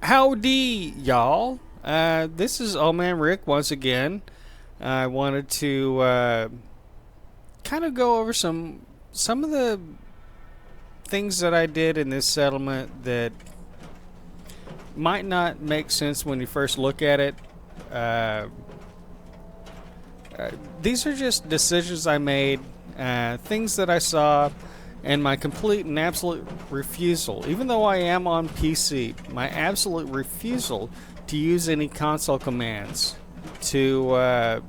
Howdy, y'all. This is Old Man Rick once again. I wanted to kind of go over some of the things that I did in this settlement that might not make sense when you first look at it. Uh, uh, these are just decisions I made, things that I saw, and my complete and absolute refusal, even though I am on PC, my absolute refusal to use any console commands to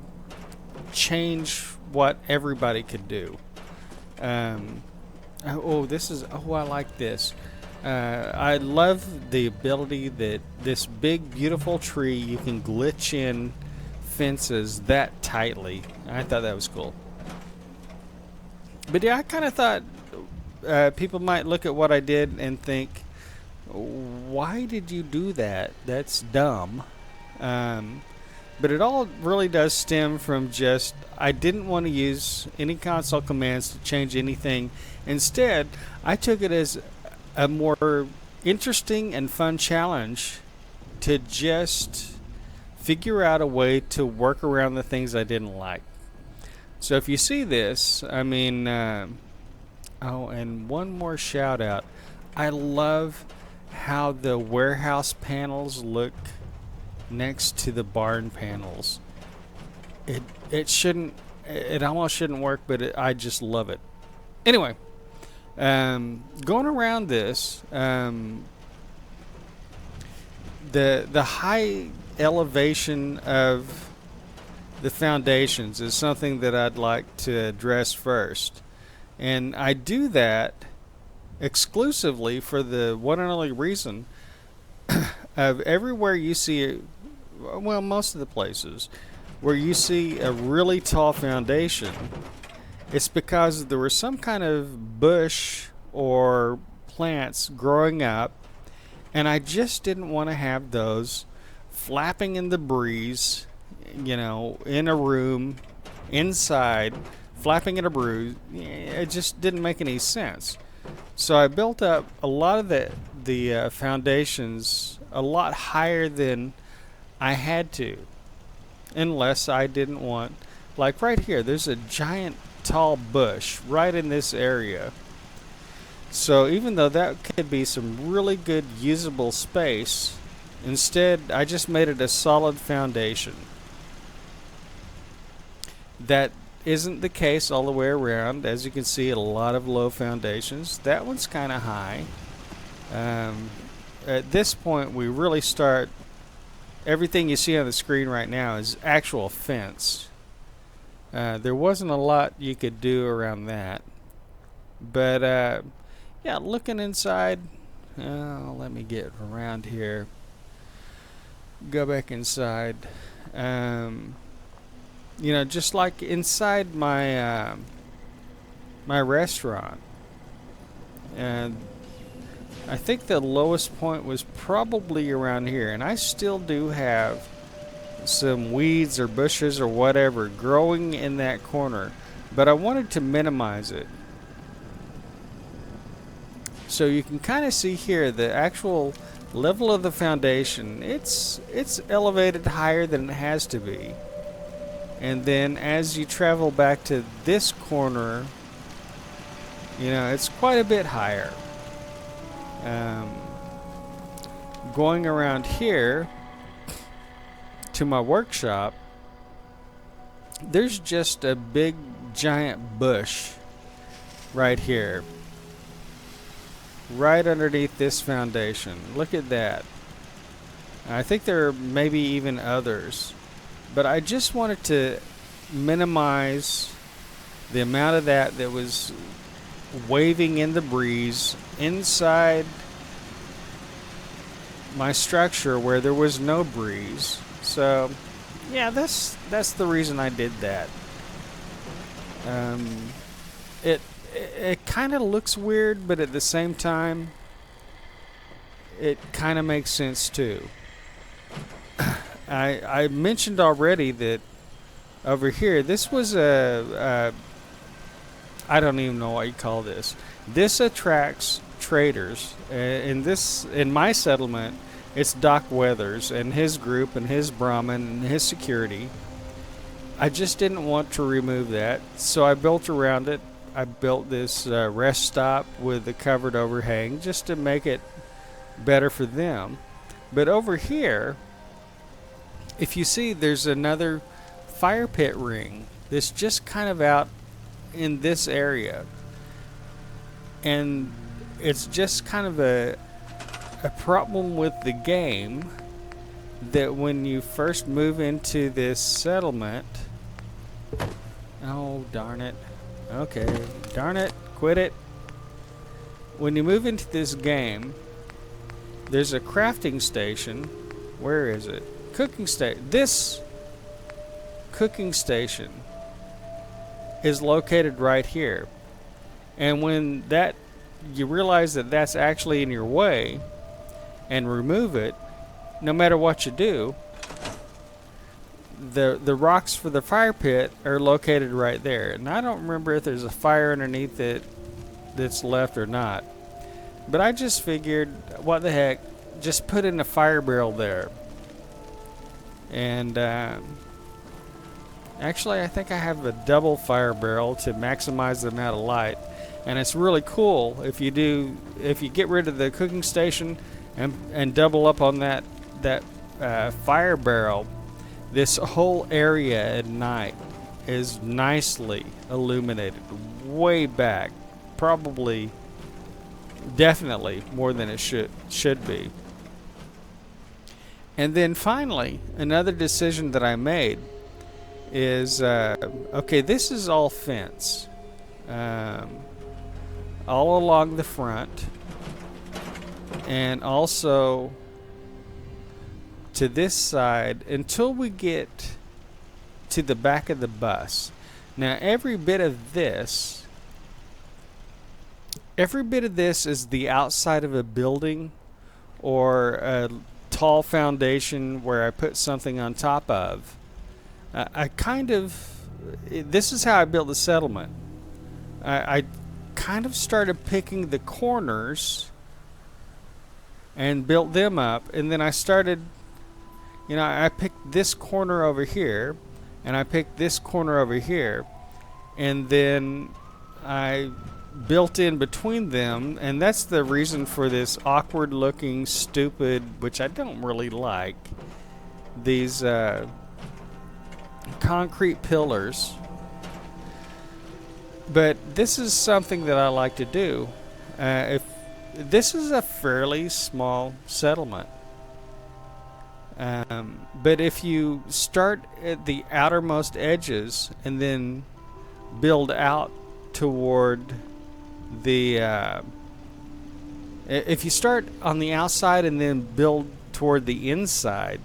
change what everybody could do. Um, I like this. I love the ability that this big, beautiful tree, you can glitch in fences that tightly. I thought that was cool. But yeah, I kind of thought people might look at what I did and think, why did you do that? That's dumb. Um, but it all really does stem from just I didn't want to use any console commands to change anything. Instead, I took it as a more interesting and fun challenge to just figure out a way to work around the things I didn't like. So if you see this, I mean, oh, and one more shout out. I love how the warehouse panels look next to the barn panels. It shouldn't. It almost shouldn't work, but I just love it. Anyway, going around this, the high elevation of the foundations is something that I'd like to address first, and I do that exclusively for the one and only reason of everywhere you see, well, most of the places where you see a really tall foundation, it's because there was some kind of bush or plants growing up, and I just didn't want to have those flapping in the breeze, in a room, inside, flapping in a breeze. It just didn't make any sense. So I built up a lot of the foundations a lot higher than I had to, unless I didn't want, like right here, there's a giant tall bush right in this area. So even though that could be some really good usable space, instead I just made it a solid foundation. That isn't the case all the way around. As you can see, a lot of low foundations. That one's kind of high. At this point, we really start. Everything you see on the screen right now is actual fence. There wasn't a lot you could do around that. But, yeah, looking inside. Let me get around here. Go back inside. Just like inside my restaurant. And I think the lowest point was probably around here, and I still do have some weeds or bushes or whatever growing in that corner, but I wanted to minimize it. So you can kind of see here the actual level of the foundation. It's elevated higher than it has to be. And then as you travel back to this corner, it's quite a bit higher. Going around here to my workshop, there's just a big giant bush right here, right underneath this foundation. Look at that. I think there are maybe even others, but I just wanted to minimize the amount of that was waving in the breeze inside my structure where there was no breeze. So yeah, that's the reason I did that. It kind of looks weird, but at the same time it kind of makes sense too. I mentioned already that over here this was I don't even know what you call this. This attracts traders. In my settlement, It's Doc Weathers and his group and his Brahmin and his security. I just didn't want to remove that, so I built around it. I built this rest stop with a covered overhang just to make it better for them. But over here, if you see, there's another fire pit ring that's just kind of out in this area. And it's just kind of a problem with the game that when you first move into this settlement... Oh, darn it. Okay, darn it, quit it. When you move into this game, there's a crafting station. Where is it? Cooking station. This cooking station is located right here. And when that, you realize that that's actually in your way and remove it, no matter what you do, the rocks for the fire pit are located right there. And I don't remember if there's a fire underneath it that's left or not. But I just figured, what the heck, just put in a fire barrel there. And actually, I think I have a double fire barrel to maximize the amount of light. And it's really cool if you get rid of the cooking station and double up on that fire barrel. This whole area at night is nicely illuminated, way back, probably, definitely more than it should be. And then finally, another decision that I made is, okay, this is all fence, all along the front, and also to this side until we get to the back of the bus. Now every bit of this is the outside of a building or a tall foundation where I put something on top of. This is how I built the settlement. I kind of started picking the corners and built them up, and then I started, I picked this corner over here, and I picked this corner over here, and then I built in between them, and that's the reason for this awkward looking, stupid, which I don't really like, these concrete pillars. But this is something that I like to do. If this is a fairly small settlement, but if you start at the outermost edges and then build out toward the if you start on the outside and then build toward the inside,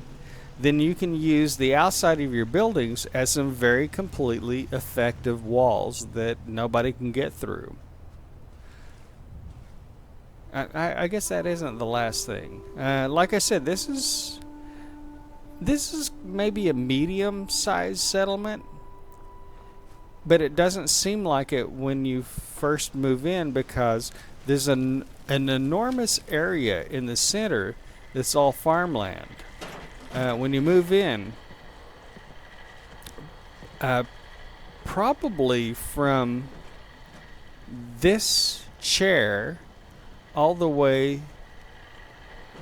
then you can use the outside of your buildings as some very completely effective walls that nobody can get through. I guess that isn't the last thing. Like I said, this is maybe a medium-sized settlement, but it doesn't seem like it when you first move in, because there's an enormous area in the center that's all farmland. When you move in, probably from this chair all the way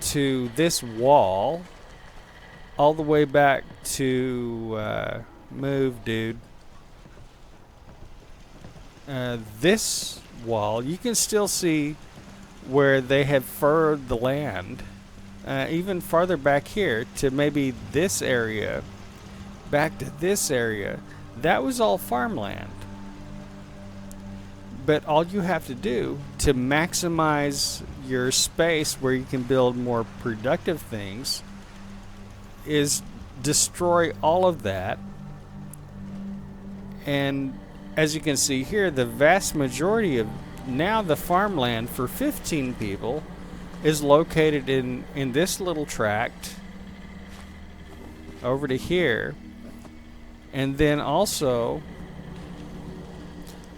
to this wall, all the way back to move, dude. This wall, you can still see where they have furrowed the land. Even farther back here to maybe this area, back to this area, that was all farmland. But all you have to do to maximize your space where you can build more productive things is destroy all of that. And as you can see here, the vast majority of now the farmland for 15 people is located in this little tract over to here, and then also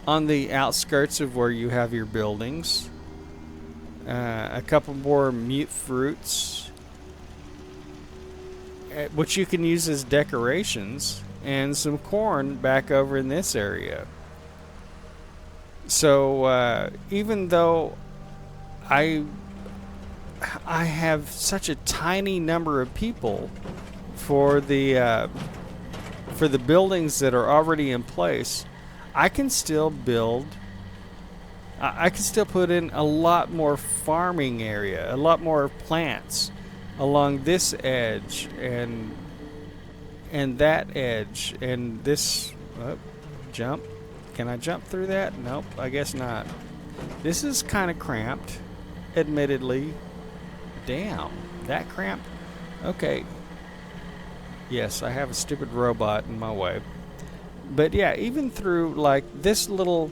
on the outskirts of where you have your buildings, a couple more mute fruits which you can use as decorations, and some corn back over in this area. So even though I I have such a tiny number of people for the buildings that are already in place, I can still build. I can still put in a lot more farming area, a lot more plants along this edge and that edge and this. Jump. Can I jump through that? Nope, I guess not. This is kind of cramped, admittedly. Damn, that cramped? Okay. Yes, I have a stupid robot in my way. But yeah, even through like this little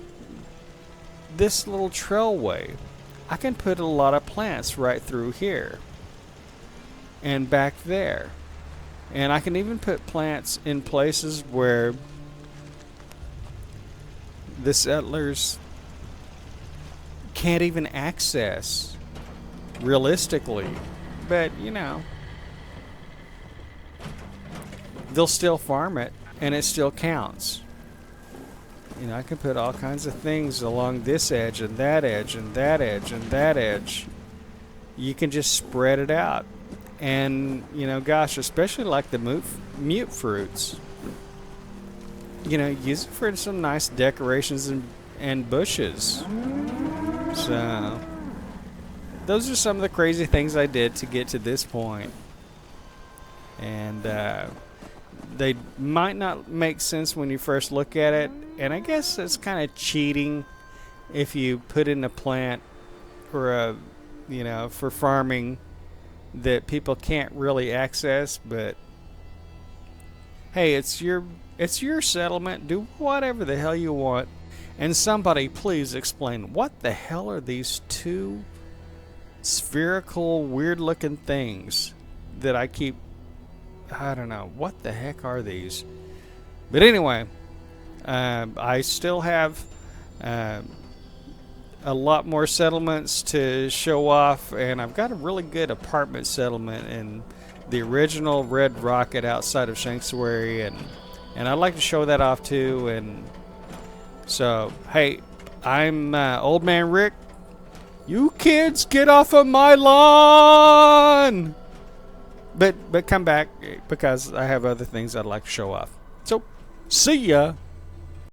trailway, I can put a lot of plants right through here and back there. And I can even put plants in places where the settlers can't even access realistically. But, you know, they'll still farm it and it still counts. You know, I can put all kinds of things along this edge and that edge and that edge and that edge. You can just spread it out. And, you know, gosh, especially like the mute fruits. You know, use it for some nice decorations and bushes. So, those are some of the crazy things I did to get to this point. And they might not make sense when you first look at it. And I guess it's kind of cheating if you put in a plant or for farming that people can't really access. But hey, it's your settlement. Do whatever the hell you want. And somebody please explain, what the hell are these two spherical, weird-looking things that I don't know. What the heck are these? But anyway, I still have a lot more settlements to show off, and I've got a really good apartment settlement in the original Red Rocket outside of Sanctuary, and I'd like to show that off too. And so, hey, I'm Old Man Rick. You kids, get off of my lawn! But come back, because I have other things I'd like to show off. So, see ya!